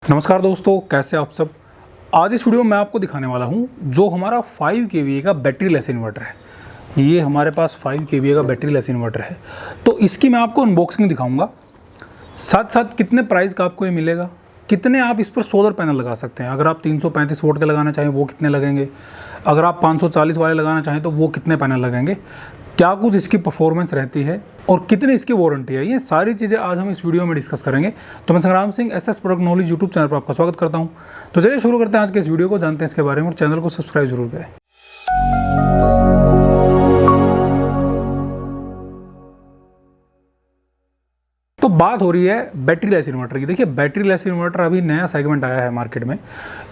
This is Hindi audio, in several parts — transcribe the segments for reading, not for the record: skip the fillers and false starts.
नमस्कार दोस्तों, कैसे आप सब। आज इस वीडियो में मैं आपको दिखाने वाला हूं जो हमारा 5 kVA का बैटरी लेस इन्वर्टर है। ये हमारे पास 5 kVA का बैटरी लेस इन्वर्टर है, तो इसकी मैं आपको अनबॉक्सिंग दिखाऊंगा। साथ साथ कितने प्राइस का आपको ये मिलेगा, कितने आप इस पर सोलर पैनल लगा सकते हैं। अगर आप 335 वोल्ट के लगाना चाहें वो कितने लगेंगे, अगर आप 540 वाले लगाना चाहें तो वो कितने पैनल लगेंगे, क्या कुछ इसकी परफॉर्मेंस रहती है और कितनी इसकी वारंटी है, ये सारी चीज़ें आज हम इस वीडियो में डिस्कस करेंगे। तो मैं संग्राम Singh SS product knowledge YouTube channel पर आपका स्वागत करता हूं। तो चलिए शुरू करते हैं आज के इस वीडियो को, जानते हैं इसके बारे में और चैनल को सब्सक्राइब जरूर करें। तो बात हो रही है बैटरी लेस इन्वर्टर की। देखिए, बैटरी लेस इन्वर्टर अभी नया सेगमेंट आया है मार्केट में,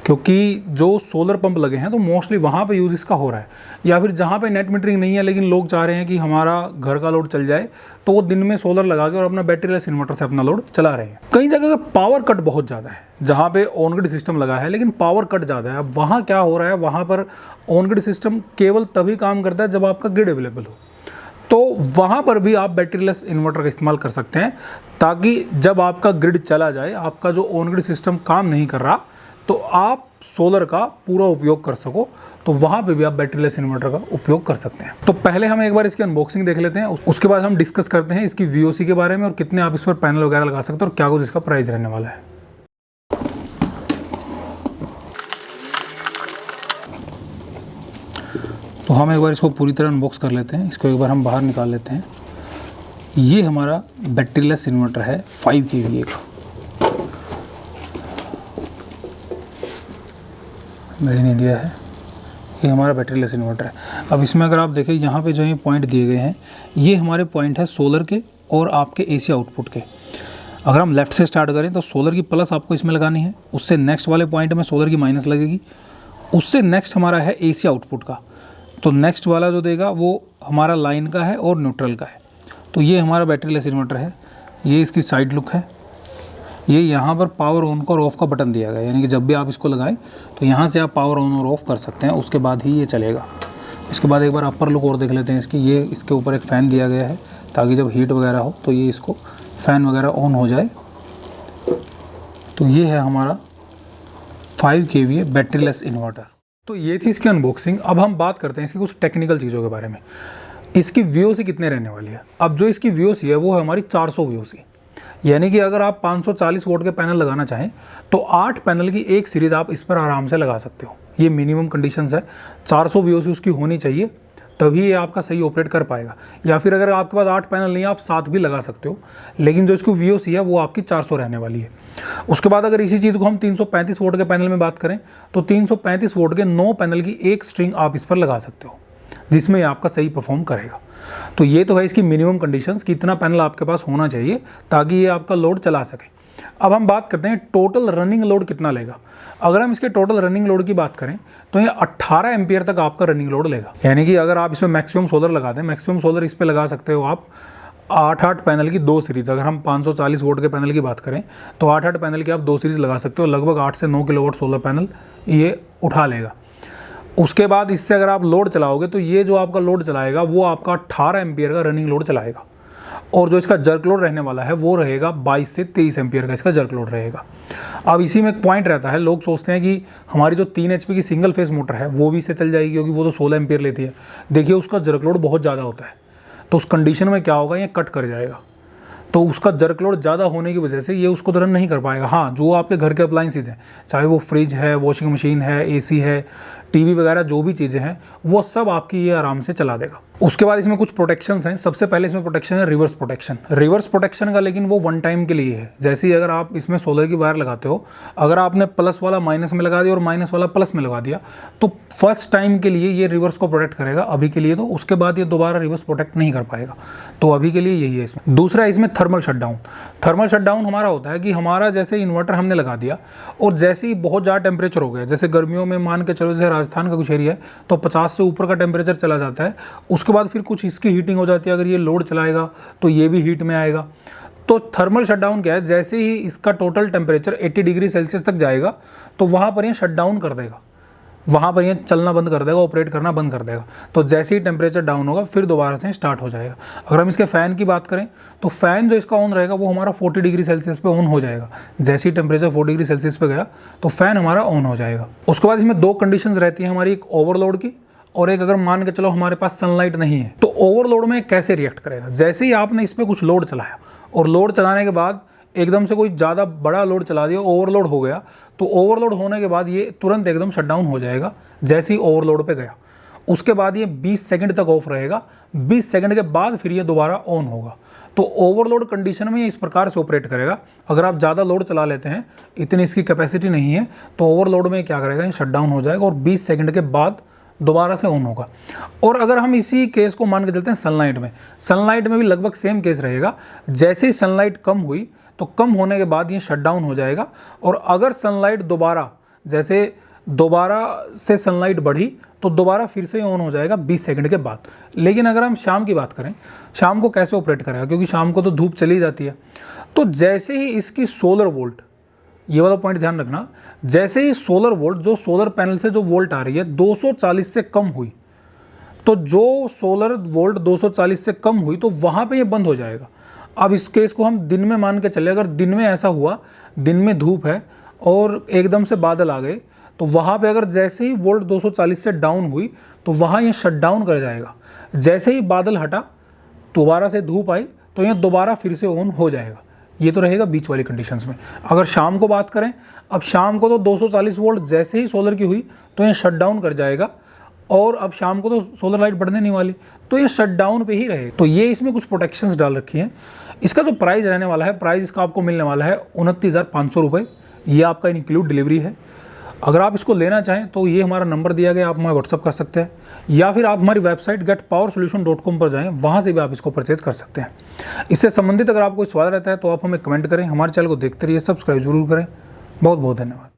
क्योंकि जो सोलर पंप लगे हैं तो मोस्टली वहाँ पे यूज़ इसका हो रहा है, या फिर जहाँ पे नेट मीटरिंग नहीं है लेकिन लोग चाह रहे हैं कि हमारा घर का लोड चल जाए, तो वो दिन में सोलर लगा के और अपना बैटरी लेस इन्वर्टर से अपना लोड चला रहे हैं। कई जगह का पावर कट बहुत ज़्यादा है, जहाँ पे ऑन ग्रिड सिस्टम लगा है लेकिन पावर कट ज़्यादा है। अब वहाँ क्या हो रहा है, वहाँ पर ऑन ग्रिड सिस्टम केवल तभी काम करता है जब आपका ग्रिड अवेलेबल हो, तो वहाँ पर भी आप बैटरी लेस इन्वर्टर का इस्तेमाल कर सकते हैं, ताकि जब आपका ग्रिड चला जाए, आपका जो ऑन ग्रिड सिस्टम काम नहीं कर रहा, तो आप सोलर का पूरा उपयोग कर सको। तो वहाँ पे भी आप बैटरी लेस इन्वर्टर का उपयोग कर सकते हैं। तो पहले हम एक बार इसकी अनबॉक्सिंग देख लेते हैं, उसके बाद हम डिस्कस करते हैं इसकी वीओसी के बारे में और कितने आप इस पर पैनल वगैरह लगा सकते हैं और क्या कुछ इसका प्राइस रहने वाला है। तो हम एक बार इसको पूरी तरह अनबॉक्स कर लेते हैं, इसको एक बार हम बाहर निकाल लेते हैं। ये हमारा बैटरी लेस इन्वर्टर है 5 kVA का, मेड इन इंडिया है। ये हमारा बैटरी लेस इन्वर्टर है। अब इसमें अगर आप देखें, यहाँ पे जो ये पॉइंट दिए गए हैं, ये हमारे पॉइंट है सोलर के और आपके एसी आउटपुट के। अगर हम लेफ़्ट से स्टार्ट करें तो सोलर की प्लस आपको इसमें लगानी है, उससे नेक्स्ट वाले पॉइंट में सोलर की माइनस लगेगी, उससे नेक्स्ट हमारा है एसी आउटपुट का, तो नेक्स्ट वाला जो देगा वो हमारा लाइन का है और न्यूट्रल का है। तो ये हमारा बैटरी लेस इन्वर्टर है। ये इसकी साइड लुक है। ये यहाँ पर पावर ऑन और ऑफ़ का बटन दिया गया है, यानी कि जब भी आप इसको लगाएं तो यहाँ से आप पावर ऑन और ऑफ़ कर सकते हैं, उसके बाद ही ये चलेगा। इसके बाद एक बार अपर लुक और देख लेते हैं इसकी। ये इसके ऊपर एक फ़ैन दिया गया है, ताकि जब हीट वगैरह हो तो ये इसको फ़ैन वगैरह ऑन हो जाए। तो ये है हमारा 5 kVA बैटरी लेस इन्वर्टर। तो ये थी इसकी अनबॉक्सिंग। अब हम बात करते हैं इसकी कुछ टेक्निकल चीज़ों के बारे में। इसकी वीओसी कितने रहने वाली है। अब जो इसकी वीओसी है वो है हमारी 400 वीओसी, यानी कि अगर आप 540 वोल्ट के पैनल लगाना चाहें तो 8 पैनल की एक सीरीज़ आप इस पर आराम से लगा सकते हो। ये मिनिमम कंडीशंस है, 400 वीओसी उसकी होनी चाहिए, तभी ये आपका सही ऑपरेट कर पाएगा। या फिर अगर आपके पास 8 पैनल नहीं है, आप 7 भी लगा सकते हो, लेकिन जो इसकी वीओसी है वो आपकी 400 रहने वाली है। उसके बाद अगर इसी चीज़ को हम 335 वोल्ट के पैनल में बात करें तो 335 वोल्ट के 9 पैनल की एक स्ट्रिंग आप इस पर लगा सकते हो, जिसमें आपका सही परफॉर्म करेगा। तो ये तो है इसकी मिनिमम कंडीशंस कि इतना पैनल आपके पास होना चाहिए ताकि ये आपका लोड चला सके। अब हम बात करते हैं टोटल रनिंग लोड कितना लेगा। अगर हम इसके टोटल रनिंग लोड की बात करें तो ये 18 एम्पियर तक आपका रनिंग लोड लेगा, यानी कि अगर आप इसमें मैक्सिमम सोलर लगा दें, मैक्सिमम सोलर इस पर लगा सकते हो आप 8 पैनल की 2 सीरीज़। अगर हम 540 वोल्ट के पैनल की बात करें तो 8 पैनल की आप 2 सीरीज़ लगा सकते हो, लगभग 8 से 9 किलोवाट सोलर पैनल ये उठा लेगा। उसके बाद इससे अगर आप लोड चलाओगे तो ये जो आपका लोड चलाएगा वो आपका 18 एम्पियर का रनिंग लोड चलाएगा, और जो इसका जर्क लोड रहने वाला है वो रहेगा 22 से 23 एम्पियर का इसका जर्क लोड रहेगा। अब इसी में एक पॉइंट रहता है, लोग सोचते हैं कि हमारी जो 3 HP की सिंगल फेस मोटर है वो भी इससे चल जाएगी, क्योंकि वो तो 16 एम्पियर लेती है। देखिए, उसका जर्क लोड बहुत ज़्यादा होता है, तो उस कंडीशन में क्या होगा, ये कट कर जाएगा। तो उसका जर्क लोड ज़्यादा होने की वजह से ये उसको तो रन नहीं कर पाएगा। हाँ, जो आपके घर के अप्लाइंसेज हैं, चाहे वो फ्रिज है, वॉशिंग मशीन है, एसी है, टीवी वगैरह जो भी चीज़ें हैं, वो सब आपकी ये आराम से चला देगा। उसके बाद इसमें कुछ प्रोटेक्शंस हैं। सबसे पहले इसमें प्रोटेक्शन है रिवर्स प्रोटेक्शन। रिवर्स प्रोटेक्शन का लेकिन वो 1 टाइम के लिए है। जैसे ही अगर आप इसमें सोलर की वायर लगाते हो, अगर आपने प्लस वाला माइनस में लगा दिया और माइनस वाला प्लस में लगा दिया, तो फर्स्ट टाइम के लिए ये रिवर्स को प्रोटेक्ट करेगा अभी के लिए, तो उसके बाद ये दोबारा रिवर्स प्रोटेक्ट नहीं कर पाएगा। तो अभी के लिए यही है इसमें। दूसरा है इसमें थर्मल शटडाउन। थर्मल शटडाउन हमारा होता है कि हमारा जैसे इन्वर्टर हमने लगा दिया और जैसे ही बहुत ज़्यादा टेम्परेचर हो गया, जैसे गर्मियों में मान के चलो जैसे राजस्थान का कुछ एरिया है तो 50 से ऊपर का टेम्परेचर चला जाता है, उसके बाद फिर कुछ इसकी हीटिंग हो जाती है। अगर ये लोड चलाएगा तो ये भी हीट में आएगा। तो थर्मल शटडाउन क्या है, जैसे ही इसका टोटल टेम्परेचर 80 डिग्री सेल्सियस तक जाएगा तो वहाँ पर ये शटडाउन कर देगा, वहाँ पर ये चलना बंद कर देगा, ऑपरेट करना बंद कर देगा। तो जैसे ही टेम्परेचर डाउन होगा फिर दोबारा से स्टार्ट हो जाएगा। अगर हम इसके फ़ैन की बात करें तो फ़ैन जो इसका ऑन रहेगा वो हमारा 40 डिग्री सेल्सियस पे ऑन हो जाएगा। जैसे ही टेम्परेचर 40 डिग्री सेल्सियस पे गया तो फ़ैन हमारा ऑन हो जाएगा। उसके बाद इसमें 2 कंडीशंस रहती हैं हमारी, एक ओवरलोड की और एक अगर मान के चलो हमारे पास सनलाइट नहीं है तो ओवरलोड में कैसे रिएक्ट करेगा। जैसे ही आपने इस पर कुछ लोड चलाया और लोड चलाने के बाद एकदम से कोई ज़्यादा बड़ा लोड चला दिया, ओवरलोड हो गया, तो ओवरलोड होने के बाद ये तुरंत एकदम शटडाउन हो जाएगा जैसे ही ओवरलोड पे गया। उसके बाद ये 20 सेकंड तक ऑफ रहेगा, 20 सेकंड के बाद फिर ये दोबारा ऑन होगा। तो ओवरलोड कंडीशन में ये इस प्रकार से ऑपरेट करेगा। अगर आप ज़्यादा लोड चला लेते हैं, इतनी इसकी कैपेसिटी नहीं है, तो ओवरलोड में क्या करेगा, ये शटडाउन हो जाएगा और 20 सेकंड के बाद दोबारा से ऑन होगा। और अगर हम इसी केस को मान के चलते हैं सनलाइट में भी लगभग सेम केस रहेगा। जैसे ही सनलाइट कम हुई तो कम होने के बाद ये शटडाउन हो जाएगा, और अगर सनलाइट दोबारा से सनलाइट बढ़ी तो दोबारा फिर से ऑन हो जाएगा 20 सेकंड के बाद। लेकिन अगर हम शाम की बात करें, शाम को कैसे ऑपरेट करेगा, क्योंकि शाम को तो धूप चली जाती है। तो जैसे ही इसकी सोलर वोल्ट, ये वाला पॉइंट ध्यान रखना, जैसे ही सोलर वोल्ट, जो सोलर पैनल से जो वोल्ट आ रही है 240 से कम हुई, तो जो सोलर वोल्ट 240 से कम हुई तो वहाँ पे ये बंद हो जाएगा। अब इस केस को हम दिन में मान के चले, अगर दिन में ऐसा हुआ, दिन में धूप है और एकदम से बादल आ गए, तो वहाँ पे अगर जैसे ही वोल्ट 240 से डाउन हुई तो वहाँ ये शट डाउन कर जाएगा। जैसे ही बादल हटा, दोबारा से धूप आई, तो ये दोबारा फिर से ऑन हो जाएगा। ये तो रहेगा बीच वाली कंडीशंस में। अगर शाम को बात करें, अब शाम को तो 240 वोल्ट जैसे ही सोलर की हुई तो ये शट डाउन कर जाएगा, और अब शाम को तो सोलर लाइट बढ़ने नहीं वाली, तो ये शट डाउन पे ही रहेगा। तो ये इसमें कुछ प्रोटेक्शंस डाल रखी हैं। इसका जो प्राइस रहने वाला है, प्राइस इसका आपको मिलने वाला है 29,500 रुपये। ये आपका इंक्लूड डिलीवरी है। अगर आप इसको लेना चाहें तो ये हमारा नंबर दिया गया, आप हमें व्हाट्सअप कर सकते हैं, या फिर आप हमारी वेबसाइट getpowersolution.com पर जाएं, वहाँ से भी आप इसको परचेज कर सकते हैं। इससे संबंधित अगर आपको कोई सवाल रहता है तो आप हमें कमेंट करें। हमारे चैनल को देखते रहिए, सब्सक्राइब जरूर करें। बहुत बहुत धन्यवाद।